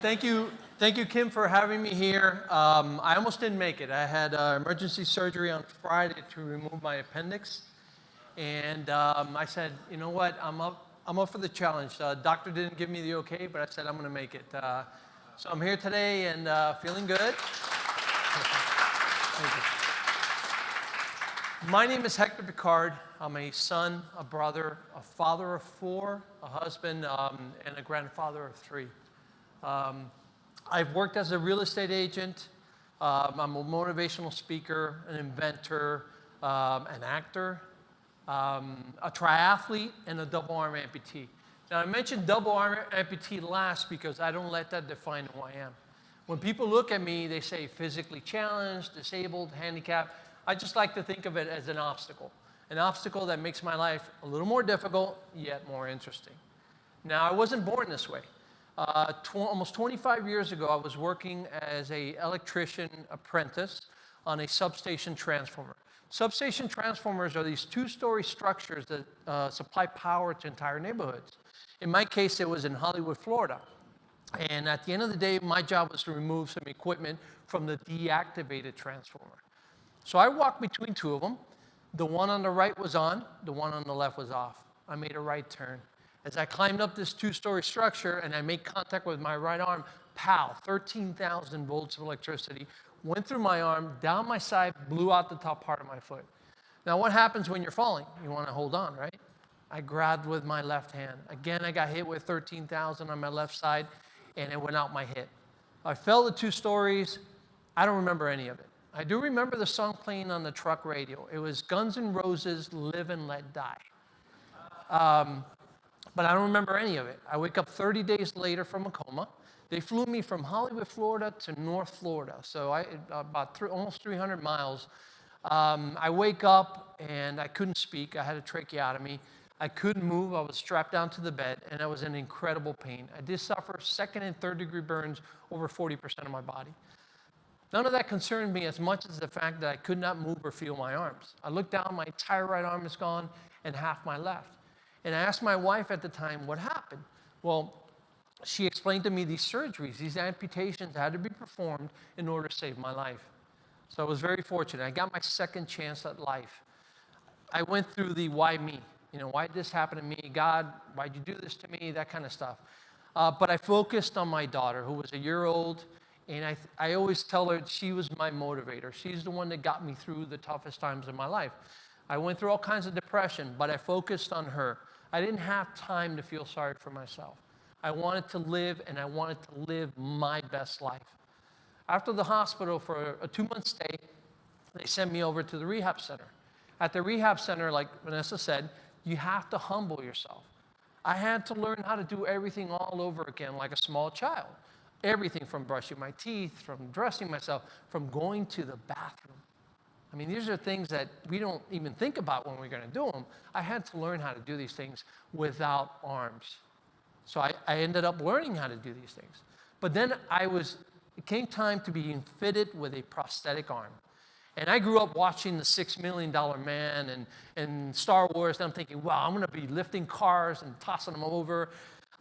Thank you, Kim, for having me here. I almost didn't make it. I had emergency surgery on Friday to remove my appendix, and I said, you know what, I'm up for the challenge. Doctor didn't give me the okay, but I said I'm going to make it. So I'm here today and feeling good. Thank you. My name is Hector Picard. I'm a son, a brother, a father of 4, a husband, and a grandfather of 3. I've worked as a real estate agent. I'm a motivational speaker, an inventor, an actor, a triathlete, and a double arm amputee. Now, I mentioned double arm amputee last because I don't let that define who I am. When people look at me, they say physically challenged, disabled, handicapped. I just like to think of it as an obstacle that makes my life a little more difficult, yet more interesting. Now, I wasn't born this way. Almost 25 years ago, I was working as an electrician apprentice on a substation transformer. Substation transformers are these 2-story structures that supply power to entire neighborhoods. In my case, it was in Hollywood, Florida. And at the end of the day, my job was to remove some equipment from the deactivated transformer. So I walked between 2 of them. The one on the right was on, the one on the left was off. I made a right turn. As I climbed up this 2-story structure and I made contact with my right arm, pow, 13,000 volts of electricity went through my arm, down my side, blew out the top part of my foot. Now, what happens when you're falling? You want to hold on, right? I grabbed with my left hand. Again, I got hit with 13,000 on my left side, and it went out my hip. I fell the 2 stories. I don't remember any of it. I do remember the song playing on the truck radio. It was Guns N' Roses' Live and Let Die. But I don't remember any of it. I wake up 30 days later from a coma. They flew me from Hollywood, Florida to North Florida, so almost 300 miles. I wake up and I couldn't speak. I had a tracheotomy. I couldn't move. I was strapped down to the bed, and I was in incredible pain. I did suffer 2nd and 3rd degree burns over 40% of my body. None of that concerned me as much as the fact that I could not move or feel my arms. I looked down, my entire right arm is gone, and half my left. And I asked my wife at the time what happened. Well, she explained to me these surgeries, these amputations had to be performed in order to save my life. So I was very fortunate. I got my second chance at life. I went through the why me? You know, why did this happen to me? God, why'd you do this to me? That kind of stuff. But I focused on my daughter, who was a year old, and I always tell her she was my motivator. She's the one that got me through the toughest times of my life. I went through all kinds of depression, but I focused on her. I didn't have time to feel sorry for myself. I wanted to live, and I wanted to live my best life. After the hospital for a 2-month stay, they sent me over to the rehab center. At the rehab center, like Vanessa said, you have to humble yourself. I had to learn how to do everything all over again like a small child. Everything from brushing my teeth, from dressing myself, from going to the bathroom. I mean, these are things that we don't even think about when we're going to do them. I had to learn how to do these things without arms. So I ended up learning how to do these things. But then it came time to being fitted with a prosthetic arm. And I grew up watching the $6 Million Man and Star Wars, and I'm thinking, wow, I'm going to be lifting cars and tossing them over.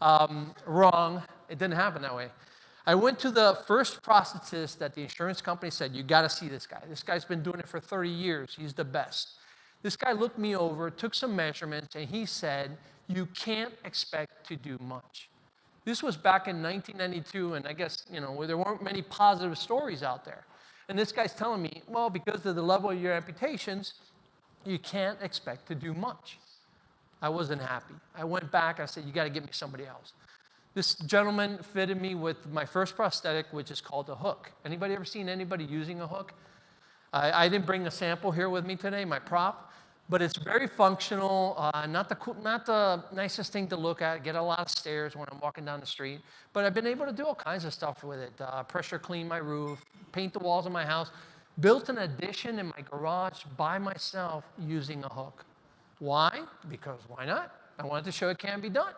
Wrong. It didn't happen that way. I went to the first prosthetist that the insurance company said, you got to see this guy. This guy's been doing it for 30 years. He's the best. This guy looked me over, took some measurements, and he said, you can't expect to do much. This was back in 1992, and I guess, where there weren't many positive stories out there. And this guy's telling me, well, because of the level of your amputations, you can't expect to do much. I wasn't happy. I went back. I said, you got to get me somebody else. This gentleman fitted me with my first prosthetic, which is called a hook. Anybody ever seen anybody using a hook? I didn't bring a sample here with me today, my prop, but it's very functional. Not the nicest thing to look at. Get a lot of stares when I'm walking down the street. But I've been able to do all kinds of stuff with it. Pressure clean my roof, paint the walls of my house. Built an addition in my garage by myself using a hook. Why? Because why not? I wanted to show it can be done.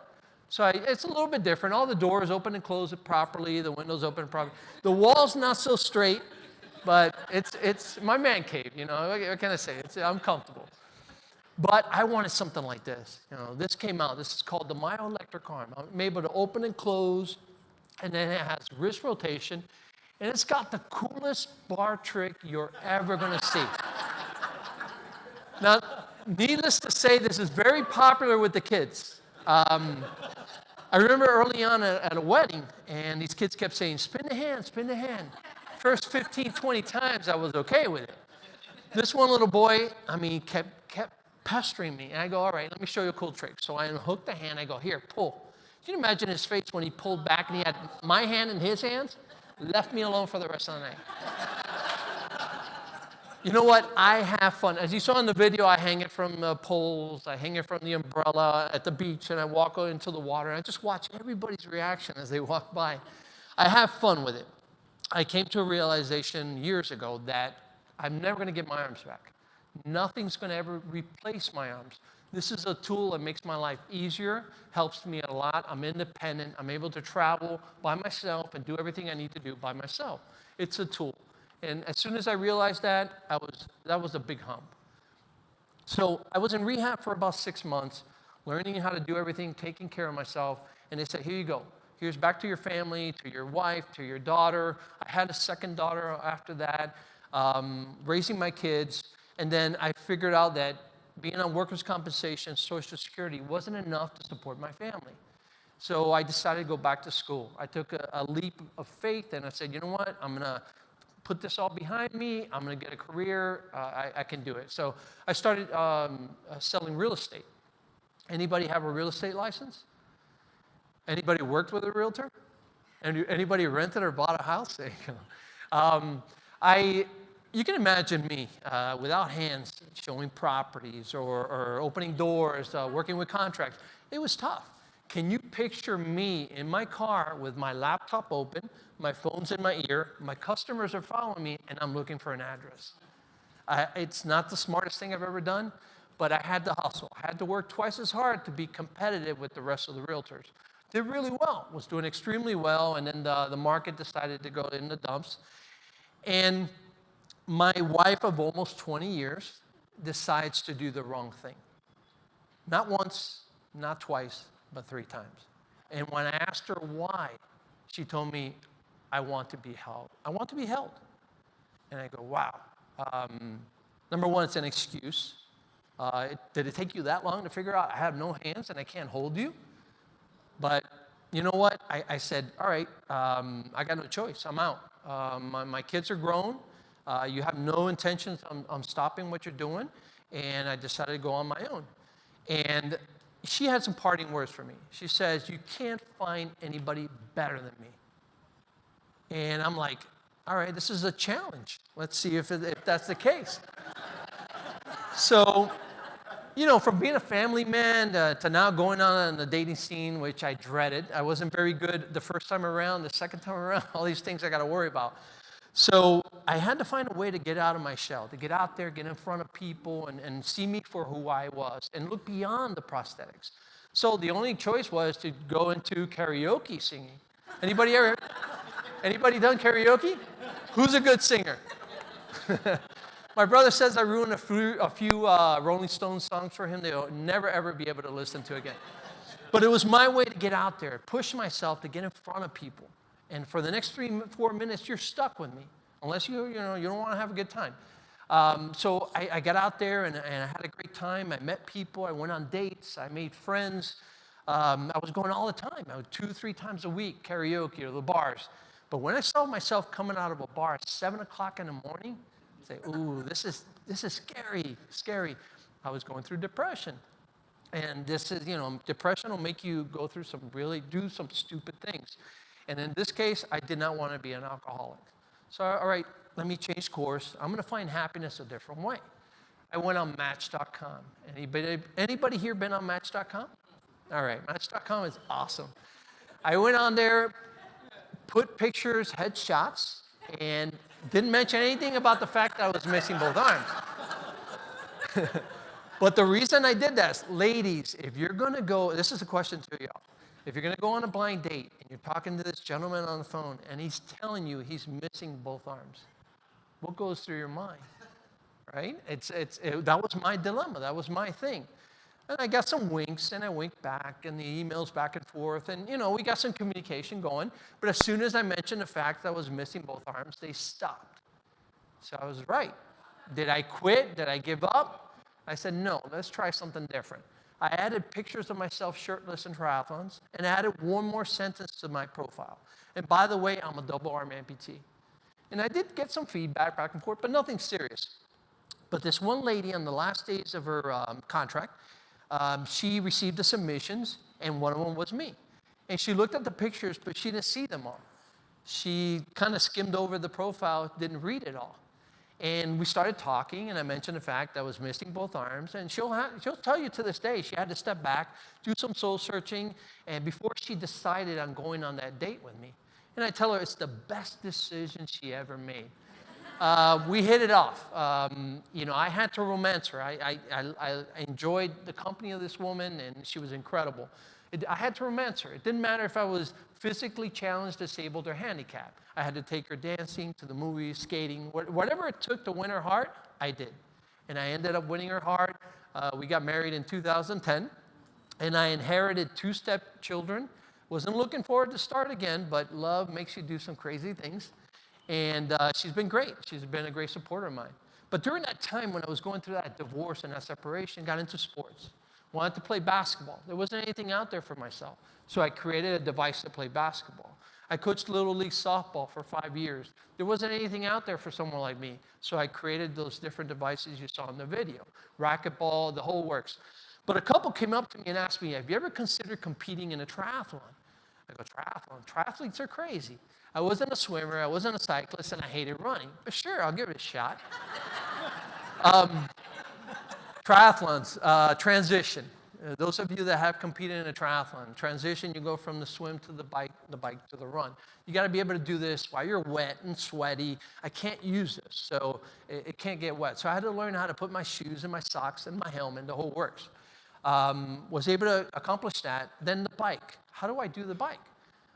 So it's a little bit different. All the doors open and close it properly. The windows open properly. The wall's not so straight, but it's my man cave. What can I say? I'm comfortable. But I wanted something like this. This came out. This is called the myoelectric arm. I'm able to open and close and then it has wrist rotation, and it's got the coolest bar trick you're ever gonna see. Now, needless to say, this is very popular with the kids. I remember early on at a wedding, and these kids kept saying, spin the hand, spin the hand. First 15, 20 times, I was okay with it. This one little boy, I mean, kept pestering me. And I go, all right, let me show you a cool trick. So I unhooked the hand. I go, here, pull. Can you imagine his face when he pulled back and he had my hand in his hands? Left me alone for the rest of the night. You know what? I have fun. As you saw in the video, I hang it from the poles. I hang it from the umbrella at the beach, and I walk out into the water. And I just watch everybody's reaction as they walk by. I have fun with it. I came to a realization years ago that I'm never going to get my arms back. Nothing's going to ever replace my arms. This is a tool that makes my life easier, helps me a lot. I'm independent. I'm able to travel by myself and do everything I need to do by myself. It's a tool. And as soon as I realized that, that was a big hump. So I was in rehab for about 6 months, learning how to do everything, taking care of myself. And they said, here you go. Here's back to your family, to your wife, to your daughter. I had a second daughter after that, raising my kids. And then I figured out that being on workers' compensation, Social Security wasn't enough to support my family. So I decided to go back to school. I took a leap of faith, and I said, you know what? I'm going to put this all behind me. I'm going to get a career. I can do it. So I started selling real estate. Anybody have a real estate license? Anybody worked with a realtor? Anybody rented or bought a house? There you go. You can imagine me without hands showing properties or opening doors, working with contracts. It was tough. Can you picture me in my car with my laptop open, my phone's in my ear, my customers are following me, and I'm looking for an address? It's not the smartest thing I've ever done, but I had to hustle. I had to work twice as hard to be competitive with the rest of the realtors. Did really well, was doing extremely well, and then the market decided to go in the dumps. And my wife of almost 20 years decides to do the wrong thing. Not once, not twice, but 3 times. And when I asked her why, she told me, I want to be held. I want to be held. And I go, wow. Number one, it's an excuse. Did it take you that long to figure out I have no hands and I can't hold you? But you know what? I said, all right, I got no choice. I'm out. My kids are grown. You have no intentions on stopping what you're doing. And I decided to go on my own. And she had some parting words for me. She says, you can't find anybody better than me. And I'm like, all right, this is a challenge. Let's see if that's the case. So, you know, from being a family man to now going on the dating scene, which I dreaded. I wasn't very good the first time around, the second time around, all these things I got to worry about. So I had to find a way to get out of my shell, to get out there, get in front of people, and see me for who I was, and look beyond the prosthetics. So the only choice was to go into karaoke singing. Anybody done karaoke? Who's a good singer? My brother says I ruined a few Rolling Stones songs for him they'll never, ever be able to listen to again. But it was my way to get out there, push myself to get in front of people. And for the next 3-4 minutes, you're stuck with me, unless you don't want to have a good time. So I got out there, and I had a great time. I met people. I went on dates. I made friends. I was going all the time. I would 2-3 times a week, karaoke or the bars. But when I saw myself coming out of a bar at 7 o'clock in the morning, I say, ooh, this is scary. I was going through depression. And this is, depression will make you go through do some stupid things. And in this case, I did not want to be an alcoholic. So, all right, let me change course. I'm going to find happiness a different way. I went on Match.com. Anybody here been on Match.com? All right, Match.com is awesome. I went on there, put pictures, headshots, and didn't mention anything about the fact that I was missing both arms. But the reason I did that is, ladies, if you're going to go, this is a question to y'all. If you're going to go on a blind date and you're talking to this gentleman on the phone and he's telling you he's missing both arms, what goes through your mind, right? That was my dilemma. That was my thing. And I got some winks, and I winked back, and the emails back and forth, and, we got some communication going. But as soon as I mentioned the fact that I was missing both arms, they stopped. So I was right. Did I quit? Did I give up? I said, no, let's try something different. I added pictures of myself shirtless in triathlons, and added one more sentence to my profile. And by the way, I'm a double arm amputee. And I did get some feedback back and forth, but nothing serious. But this one lady on the last days of her contract, she received the submissions, and one of them was me. And she looked at the pictures, but she didn't see them all. She kind of skimmed over the profile, didn't read it all. And we started talking, and I mentioned the fact that I was missing both arms. And she'll tell you to this day, she had to step back, do some soul searching, and before she decided on going on that date with me. And I tell her it's the best decision she ever made. We hit it off. I had to romance her. I enjoyed the company of this woman, and she was incredible. I had to romance her. It didn't matter if I was physically challenged, disabled, or handicapped. I had to take her dancing, to the movies, skating, whatever it took to win her heart, I did. And I ended up winning her heart. We got married in 2010, and I inherited 2 stepchildren. Wasn't looking forward to start again, but love makes you do some crazy things. And she's been great. She's been a great supporter of mine. But during that time when I was going through that divorce and that separation, got into sports. Wanted to play basketball. There wasn't anything out there for myself. So I created a device to play basketball. I coached Little League softball for 5 years. There wasn't anything out there for someone like me. So I created those different devices you saw in the video. Racquetball, the whole works. But a couple came up to me and asked me, have you ever considered competing in a triathlon? I go, triathlon? Triathletes are crazy. I wasn't a swimmer, I wasn't a cyclist, and I hated running. But sure, I'll give it a shot. Triathlons, transition. Those of you that have competed in a triathlon, transition, you go from the swim to the bike to the run. You got to be able to do this while you're wet and sweaty. I can't use this, so it can't get wet. So I had to learn how to put my shoes and my socks and my helmet, the whole works. Was able to accomplish that. Then the bike. How do I do the bike?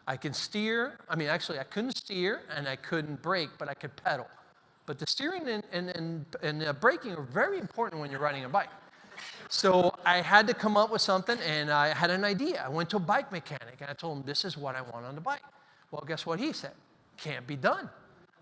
I can steer. Actually, I couldn't steer and I couldn't brake, but I could pedal. But the steering and the braking are very important when you're riding a bike. So I had to come up with something, and I had an idea. I went to a bike mechanic, and I told him, this is what I want on the bike. Well, guess what he said? Can't be done.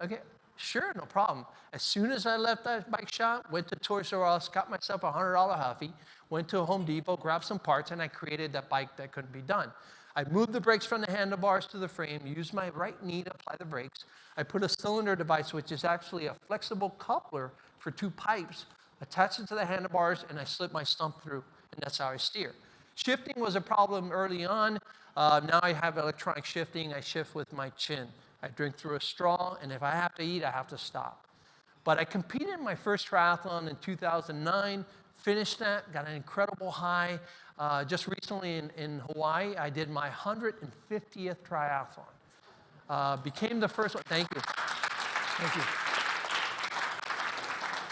Okay, sure, no problem. As soon as I left that bike shop, went to Toys R Us, got myself a $100 Huffy, went to a Home Depot, grabbed some parts, and I created that bike that couldn't be done. I moved the brakes from the handlebars to the frame, used my right knee to apply the brakes. I put a cylinder device, which is actually a flexible coupler for 2 pipes, attached it to the handlebars, and I slid my stump through, and that's how I steer. Shifting was a problem early on. Now I have electronic shifting. I shift with my chin. I drink through a straw, and if I have to eat, I have to stop. But I competed in my first triathlon in 2009, finished that, got an incredible high. Just recently in Hawaii, I did my 150th triathlon. Became the first one. Thank you. Thank you.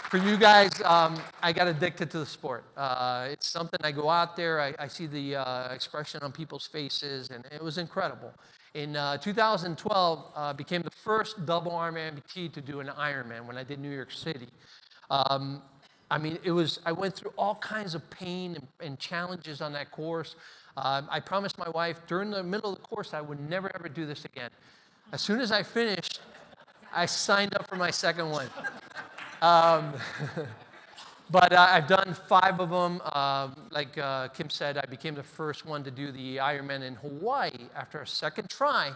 For you guys, I got addicted to the sport. It's something I go out there, I see the expression on people's faces, and it was incredible. In 2012, became the first double arm amputee to do an Ironman when I did New York City. I went through all kinds of pain and challenges on that course. I promised my wife during the middle of the course I would never, ever do this again. As soon as I finished, I signed up for my second one. But I've done 5 of them. Like Kim said, I became the first one to do the Ironman in Hawaii after a second try.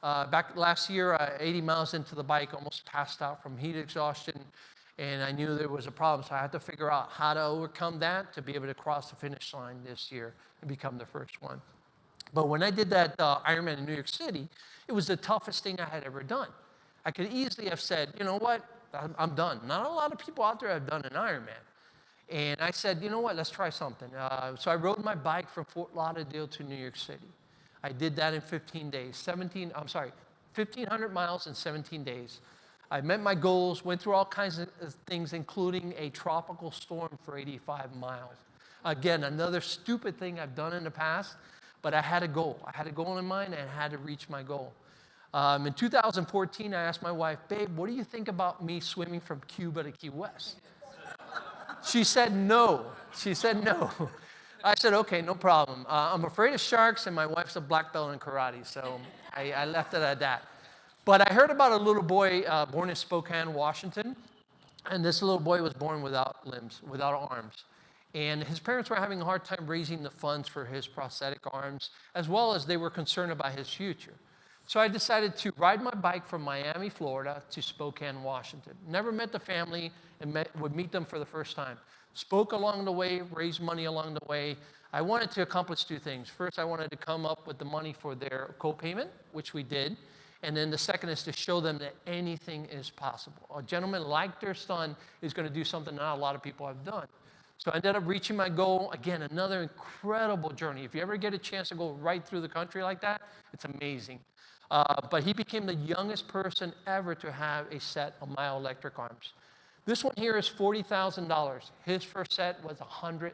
Back last year, 80 miles into the bike, almost passed out from heat exhaustion. And I knew there was a problem, so I had to figure out how to overcome that to be able to cross the finish line this year and become the first one. But when I did that Ironman in New York City, it was the toughest thing I had ever done. I could easily have said, you know what, I'm done. Not a lot of people out there have done an Ironman. And I said, you know what, let's try something. So I rode my bike from Fort Lauderdale to New York City. I did that in 15 days, 1,500 miles in 17 days. I met my goals, went through all kinds of things, including a tropical storm for 85 miles. Again, another stupid thing I've done in the past, but I had a goal. I had a goal in mind, and I had to reach my goal. In 2014, I asked my wife, babe, what do you think about me swimming from Cuba to Key West? She said no. She said no. I said, okay, no problem. I'm afraid of sharks, and my wife's a black belt in karate, so I left it at that. But I heard about a little boy born in Spokane, Washington, and this little boy was born without limbs, without arms. And his parents were having a hard time raising the funds for his prosthetic arms, as well as they were concerned about his future. So I decided to ride my bike from Miami, Florida to Spokane, Washington. Never met the family and would meet them for the first time. Spoke along the way, raised money along the way. I wanted to accomplish two things. First, I wanted to come up with the money for their co-payment, which we did. And then the second is to show them that anything is possible. A gentleman like their son is going to do something not a lot of people have done. So I ended up reaching my goal. Again, another incredible journey. If you ever get a chance to go right through the country like that, it's amazing. But he became the youngest person ever to have a set of myoelectric arms. This one here is $40,000. His first set was $100,000.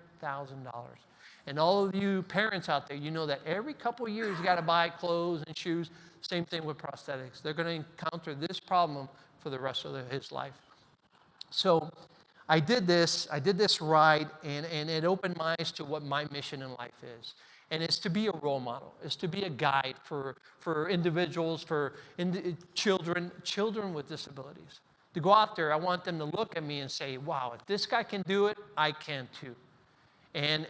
And all of you parents out there, you know that every couple of years you got to buy clothes and shoes. Same thing with prosthetics. They're going to encounter this problem for the rest of his life. So I did this ride, and it opened my eyes to what my mission in life is. And it's to be a role model. It's to be a guide for individuals, for children with disabilities. To go out there, I want them to look at me and say, wow, if this guy can do it, I can too. And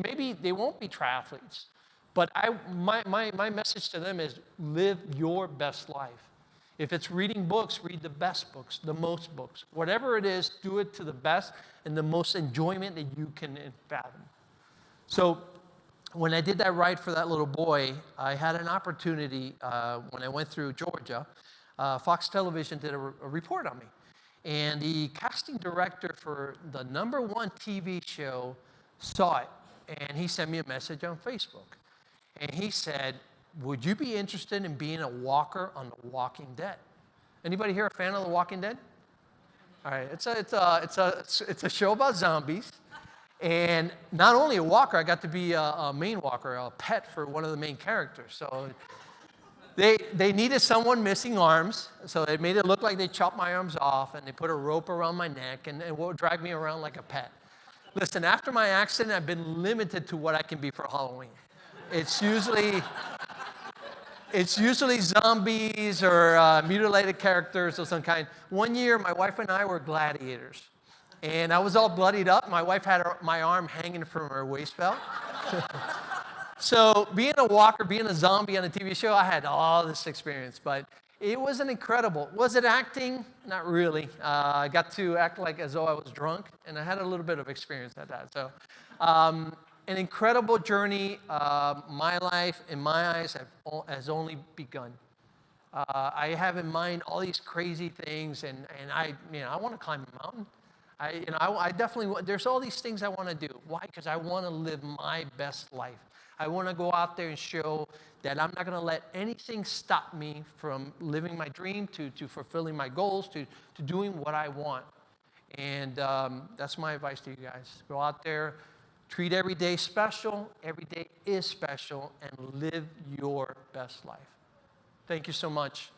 maybe they won't be triathletes, but my message to them is live your best life. If it's reading books, read the best books, the most books. Whatever it is, do it to the best and the most enjoyment that you can fathom. So when I did that ride for that little boy, I had an opportunity when I went through Georgia. Fox Television did a report on me. And the casting director for the #1 TV show saw it. And he sent me a message on Facebook. And he said, would you be interested in being a walker on The Walking Dead? Anybody here a fan of The Walking Dead? All right, it's a show about zombies. And not only a walker, I got to be a main walker, a pet for one of the main characters. So they needed someone missing arms, so they made it look like they chopped my arms off, and they put a rope around my neck and would drag me around like a pet. Listen, after my accident, I've been limited to what I can be for Halloween. It's usually zombies or mutilated characters of some kind. One year, my wife and I were gladiators. And I was all bloodied up. My wife had my arm hanging from her waist belt. So being a walker, being a zombie on a TV show, I had all this experience. But it was an incredible. Was it acting? Not really. I got to act like as though I was drunk. And I had a little bit of experience at that. So an incredible journey. My life, in my eyes, has only begun. I have in mind all these crazy things. And I want to climb a mountain. I definitely, there's all these things I want to do. Why? Because I want to live my best life. I want to go out there and show that I'm not going to let anything stop me from living my dream, to fulfilling my goals, to doing what I want. And that's my advice to you guys. Go out there, treat every day special. Every day is special, and live your best life. Thank you so much.